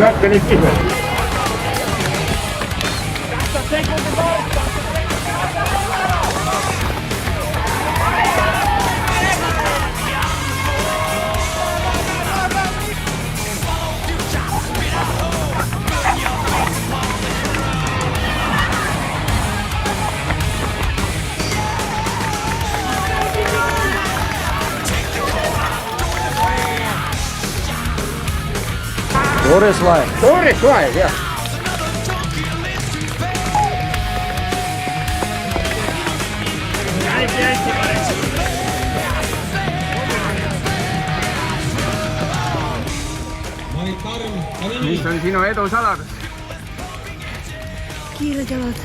Näette niitä ihmeitä. Doris vai? Doris vai, joo. Mis on sinu edu saladus? Kiired jalad.